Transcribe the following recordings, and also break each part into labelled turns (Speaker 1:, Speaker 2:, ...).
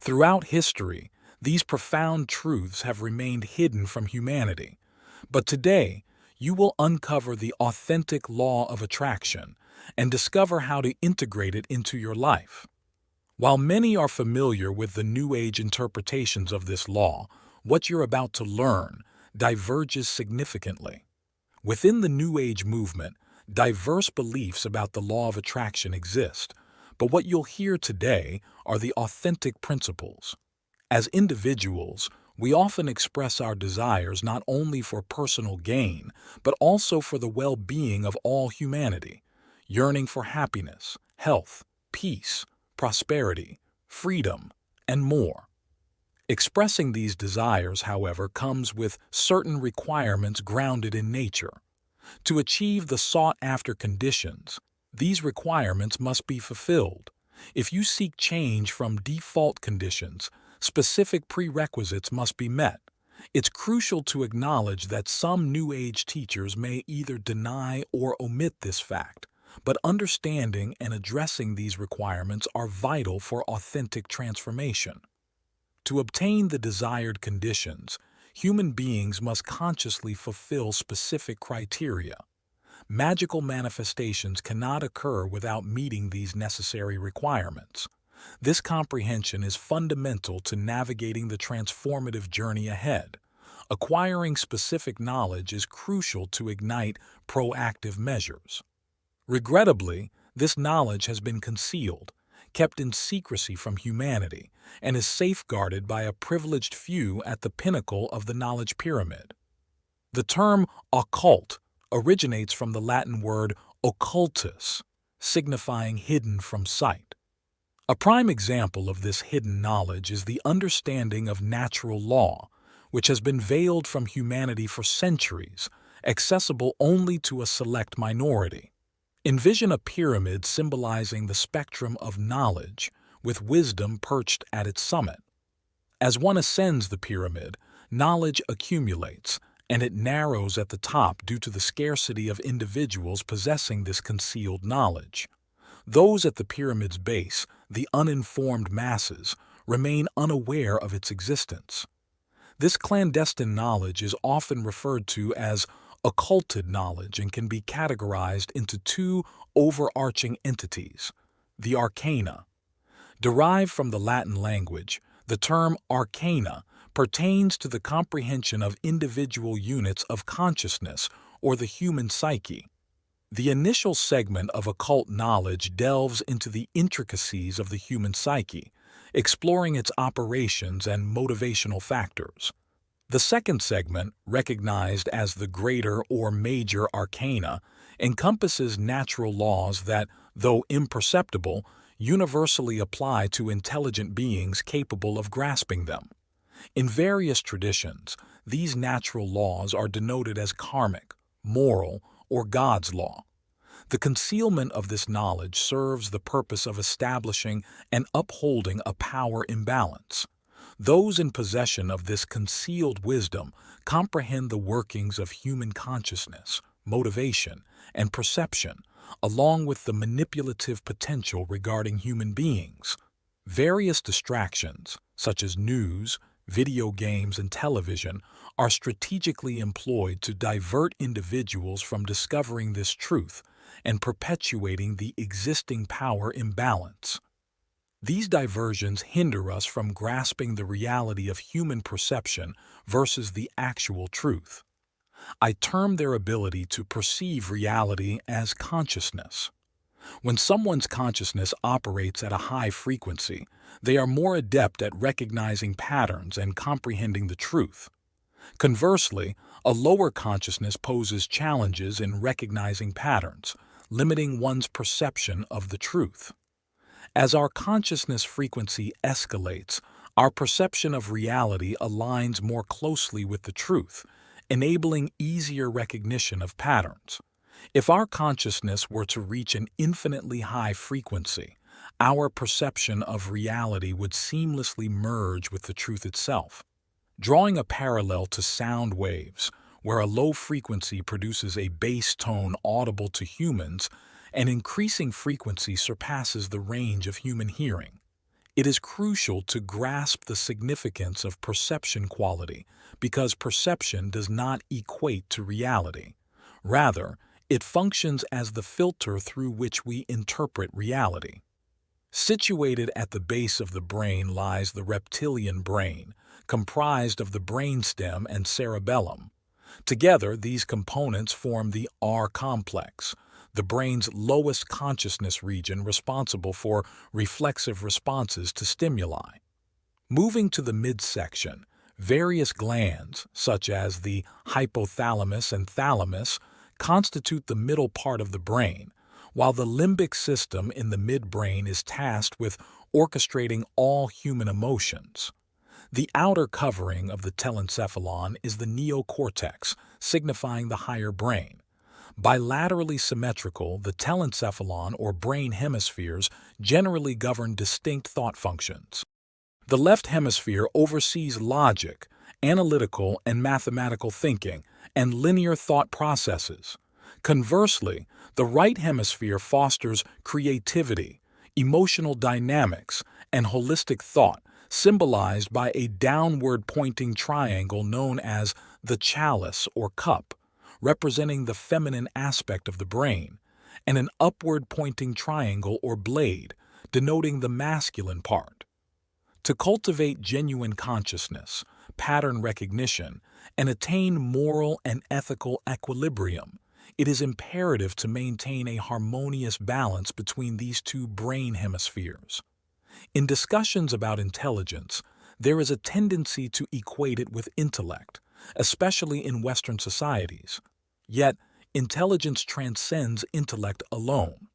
Speaker 1: Throughout history, these profound truths have remained hidden from humanity. But today, you will uncover the authentic law of attraction and discover how to integrate it into your life. While many are familiar with the New Age interpretations of this law, what you're about to learn diverges significantly. Within the New Age movement, diverse beliefs about the law of attraction exist, but what you'll hear today are the authentic principles. As individuals, we often express our desires not only for personal gain, but also for the well-being of all humanity, yearning for happiness, health, peace, prosperity, freedom, and more. Expressing these desires, however, comes with certain requirements grounded in nature. To achieve the sought-after conditions, these requirements must be fulfilled. If you seek change from default conditions, specific prerequisites must be met. It's crucial to acknowledge that some New Age teachers may either deny or omit this fact, but understanding and addressing these requirements are vital for authentic transformation. To obtain the desired conditions, human beings must consciously fulfill specific criteria. Magical manifestations cannot occur without meeting these necessary requirements. This comprehension is fundamental to navigating the transformative journey ahead. Acquiring specific knowledge is crucial to ignite proactive measures. Regrettably, this knowledge has been concealed, kept in secrecy from humanity, and is safeguarded by a privileged few at the pinnacle of the knowledge pyramid. The term occult originates from the Latin word occultus, signifying hidden from sight. A prime example of this hidden knowledge is the understanding of natural law, which has been veiled from humanity for centuries, accessible only to a select minority. Envision a pyramid symbolizing the spectrum of knowledge, with wisdom perched at its summit. As one ascends the pyramid, knowledge accumulates, and it narrows at the top due to the scarcity of individuals possessing this concealed knowledge. Those at the pyramid's base, the uninformed masses, remain unaware of its existence. This clandestine knowledge is often referred to as occulted knowledge and can be categorized into two overarching entities: the arcana. Derived from the Latin language, the term arcana pertains to the comprehension of individual units of consciousness or the human psyche. The initial segment of occult knowledge delves into the intricacies of the human psyche, exploring its operations and motivational factors. The second segment, recognized as the greater or major arcana, encompasses natural laws that, though imperceptible, universally apply to intelligent beings capable of grasping them. In various traditions, these natural laws are denoted as karmic, moral, or God's law. The concealment of this knowledge serves the purpose of establishing and upholding a power imbalance. Those in possession of this concealed wisdom comprehend the workings of human consciousness, motivation, and perception, along with the manipulative potential regarding human beings. Various distractions, such as news, video games, and television, are strategically employed to divert individuals from discovering this truth and perpetuating the existing power imbalance. These diversions hinder us from grasping the reality of human perception versus the actual truth. I term their ability to perceive reality as consciousness. When someone's consciousness operates at a high frequency, they are more adept at recognizing patterns and comprehending the truth. Conversely, a lower consciousness poses challenges in recognizing patterns, limiting one's perception of the truth. As our consciousness frequency escalates, our perception of reality aligns more closely with the truth, enabling easier recognition of patterns. If our consciousness were to reach an infinitely high frequency, our perception of reality would seamlessly merge with the truth itself. Drawing a parallel to sound waves, where a low frequency produces a bass tone audible to humans, an increasing frequency surpasses the range of human hearing. It is crucial to grasp the significance of perception quality because perception does not equate to reality. Rather, it functions as the filter through which we interpret reality. Situated at the base of the brain lies the reptilian brain, comprised of the brainstem and cerebellum. Together, these components form the R complex, the brain's lowest consciousness region responsible for reflexive responses to stimuli. Moving to the midsection, various glands, such as the hypothalamus and thalamus, constitute the middle part of the brain, while the limbic system in the midbrain is tasked with orchestrating all human emotions. The outer covering of the telencephalon is the neocortex, signifying the higher brain. Bilaterally symmetrical, the telencephalon or brain hemispheres generally govern distinct thought functions. The left hemisphere oversees logic, analytical and mathematical thinking, and linear thought processes. Conversely, the right hemisphere fosters creativity, emotional dynamics, and holistic thought, symbolized by a downward-pointing triangle known as the chalice or cup, representing the feminine aspect of the brain, and an upward-pointing triangle or blade, denoting the masculine part. To cultivate genuine consciousness, pattern recognition, and attain moral and ethical equilibrium, it is imperative to maintain a harmonious balance between these two brain hemispheres. In discussions about intelligence, there is a tendency to equate it with intellect, especially in Western societies. Yet, intelligence transcends intellect alone.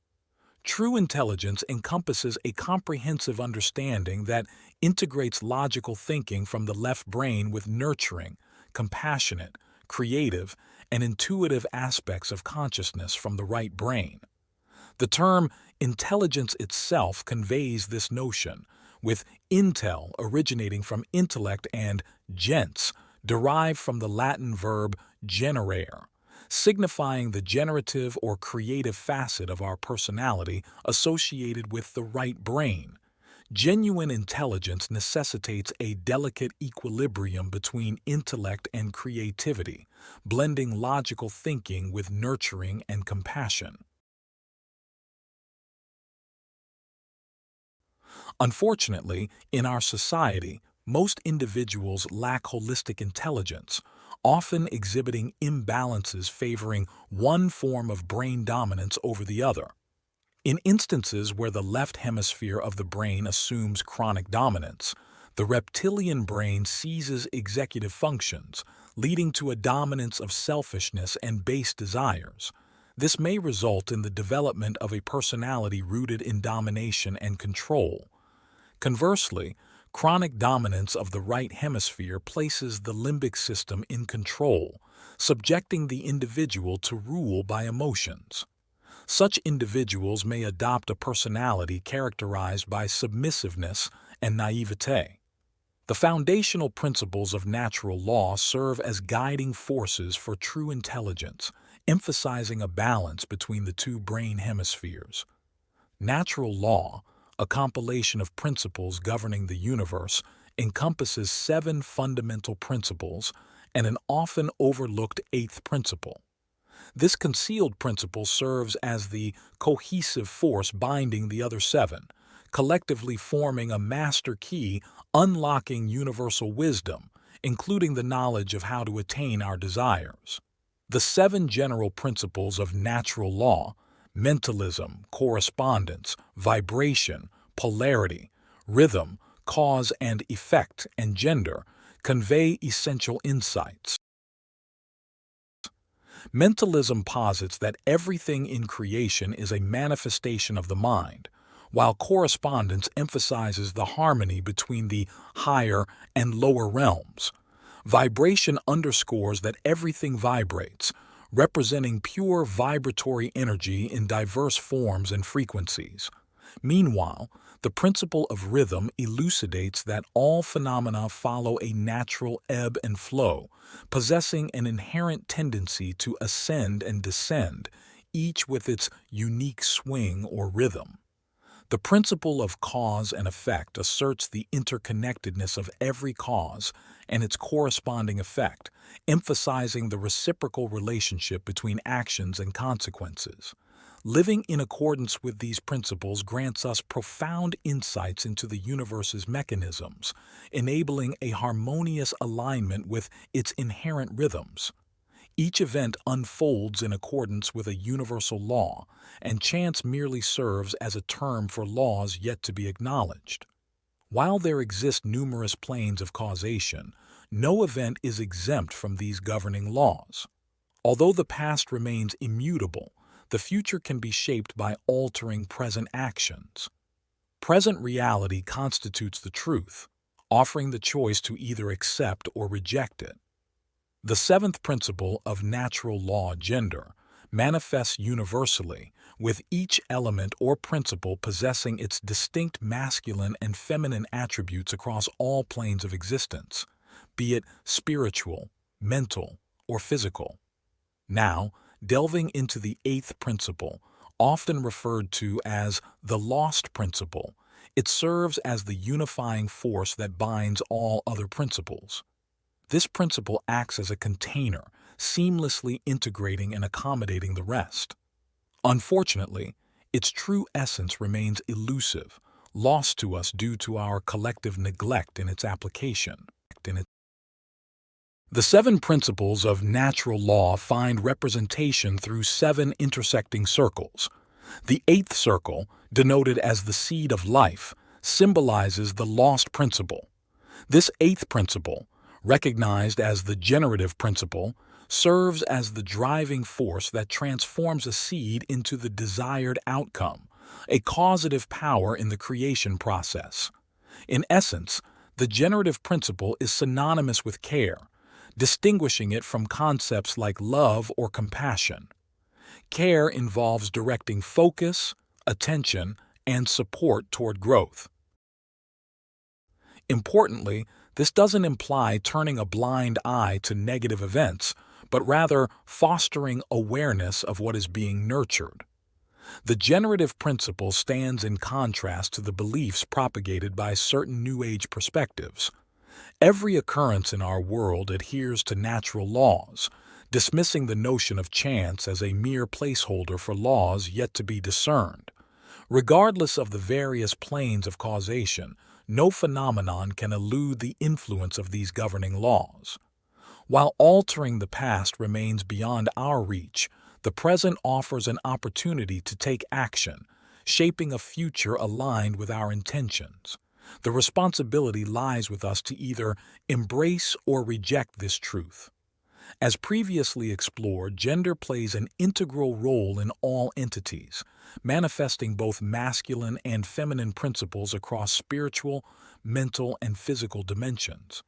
Speaker 1: True intelligence encompasses a comprehensive understanding that integrates logical thinking from the left brain with nurturing, compassionate, creative, and intuitive aspects of consciousness from the right brain. The term intelligence itself conveys this notion, with intel originating from intellect and gens derived from the Latin verb generare, signifying the generative or creative facet of our personality associated with the right brain. Genuine intelligence necessitates a delicate equilibrium between intellect and creativity, blending logical thinking with nurturing and compassion. Unfortunately, in our society, most individuals lack holistic intelligence, often exhibiting imbalances favoring one form of brain dominance over the other. In instances where the left hemisphere of the brain assumes chronic dominance, the reptilian brain seizes executive functions, leading to a dominance of selfishness and base desires. This may result in the development of a personality rooted in domination and control. Conversely, chronic dominance of the right hemisphere places the limbic system in control, subjecting the individual to rule by emotions. Such individuals may adopt a personality characterized by submissiveness and naivete. The foundational principles of natural law serve as guiding forces for true intelligence, emphasizing a balance between the two brain hemispheres. Natural law, a compilation of principles governing the universe, encompasses 7 fundamental principles and an often overlooked 8th principle. This concealed principle serves as the cohesive force binding the other 7, collectively forming a master key unlocking universal wisdom, including the knowledge of how to attain our desires. The 7 general principles of natural law, mentalism, correspondence, vibration, polarity, rhythm, cause and effect, and gender, convey essential insights. Mentalism posits that everything in creation is a manifestation of the mind, while correspondence emphasizes the harmony between the higher and lower realms. Vibration underscores that everything vibrates, representing pure vibratory energy in diverse forms and frequencies. Meanwhile, the principle of rhythm elucidates that all phenomena follow a natural ebb and flow, possessing an inherent tendency to ascend and descend, each with its unique swing or rhythm. The principle of cause and effect asserts the interconnectedness of every cause and its corresponding effect, emphasizing the reciprocal relationship between actions and consequences. Living in accordance with these principles grants us profound insights into the universe's mechanisms, enabling a harmonious alignment with its inherent rhythms. Each event unfolds in accordance with a universal law, and chance merely serves as a term for laws yet to be acknowledged. While there exist numerous planes of causation, no event is exempt from these governing laws. Although the past remains immutable, the future can be shaped by altering present actions. Present reality constitutes the truth, offering the choice to either accept or reject it. The seventh principle of natural law, gender, manifests universally, with each element or principle possessing its distinct masculine and feminine attributes across all planes of existence, be it spiritual, mental, or physical. Now, delving into the eighth principle, often referred to as the lost principle, it serves as the unifying force that binds all other principles. This principle acts as a container, seamlessly integrating and accommodating the rest. Unfortunately, its true essence remains elusive, lost to us due to our collective neglect in its application. The seven principles of natural law find representation through seven intersecting circles. The eighth circle, denoted as the seed of life, symbolizes the lost principle. This eighth principle, recognized as the generative principle, serves as the driving force that transforms a seed into the desired outcome, a causative power in the creation process. In essence, the generative principle is synonymous with care, distinguishing it from concepts like love or compassion. Care involves directing focus, attention, and support toward growth. Importantly, this doesn't imply turning a blind eye to negative events, but rather fostering awareness of what is being nurtured. The generative principle stands in contrast to the beliefs propagated by certain New Age perspectives. Every occurrence in our world adheres to natural laws, dismissing the notion of chance as a mere placeholder for laws yet to be discerned. Regardless of the various planes of causation, no phenomenon can elude the influence of these governing laws. While altering the past remains beyond our reach, the present offers an opportunity to take action, shaping a future aligned with our intentions. The responsibility lies with us to either embrace or reject this truth. As previously explored, gender plays an integral role in all entities, manifesting both masculine and feminine principles across spiritual, mental, and physical dimensions.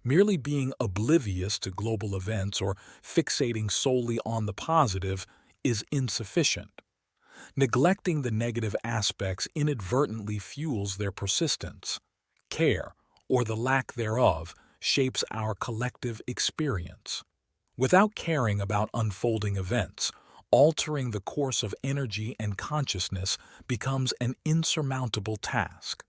Speaker 1: Merely being oblivious to global events or fixating solely on the positive is insufficient. Neglecting the negative aspects inadvertently fuels their persistence. Care, or the lack thereof, shapes our collective experience. Without caring about unfolding events, altering the course of energy and consciousness becomes an insurmountable task.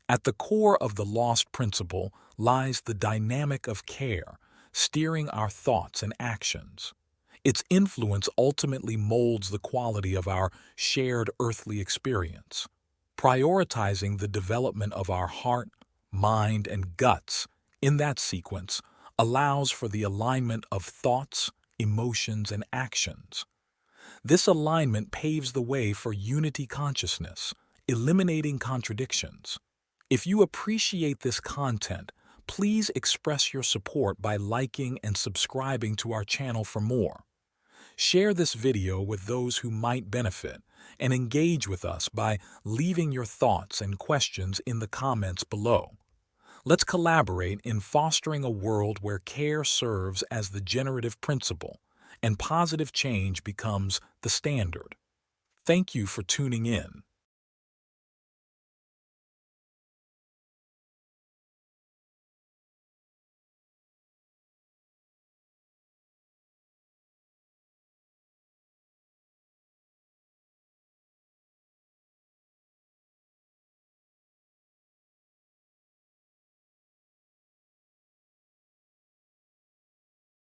Speaker 1: At the core of the lost principle lies the dynamic of care, steering our thoughts and actions. Its influence ultimately molds the quality of our shared earthly experience. Prioritizing the development of our heart, mind, and guts in that sequence allows for the alignment of thoughts, emotions, and actions. This alignment paves the way for unity consciousness, eliminating contradictions. If you appreciate this content, please express your support by liking and subscribing to our channel for more. Share this video with those who might benefit, and engage with us by leaving your thoughts and questions in the comments below. Let's collaborate in fostering a world where care serves as the generative principle and positive change becomes the standard. Thank you for tuning in.